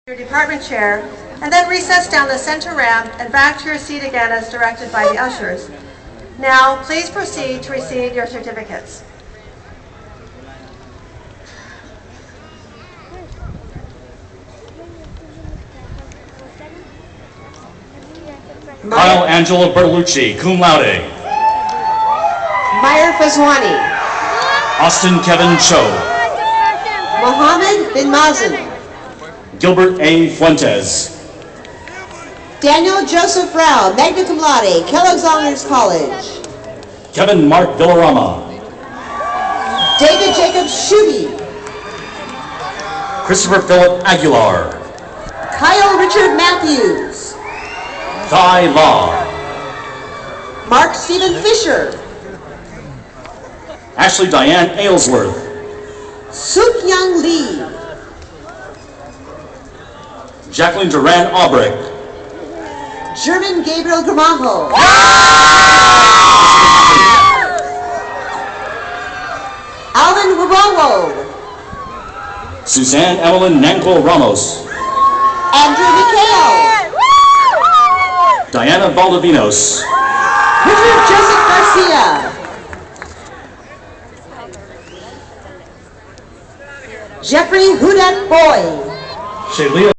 Your department chair, and then recess down the center ramp and back to your seat again as directed by the ushers. Now, please proceed to receive your certificates. Kyle Angelo Bertolucci, cum laude. Meyer Fazwani. Austin Kevin Cho. Mohammed bin Mazen. Gilbert A. Fuentes. Daniel Joseph Rao, magna cum laude, Kellogg's Honors College. Kevin Mark Villarama. David Jacob Shuby. Christopher Philip Aguilar. Kyle Richard Matthews. Thai Law. Mark Stephen Fisher. Ashley Diane Aylesworth. Suk Young Lee. Jacqueline Duran Albrecht. German Gabriel Gramajo. Alvin Warowo. Suzanne Evelyn Nanko Ramos. Andrew McHale. Diana Valdivinos. Richard Joseph Garcia. Jeffrey Hudat Boyd. Shalia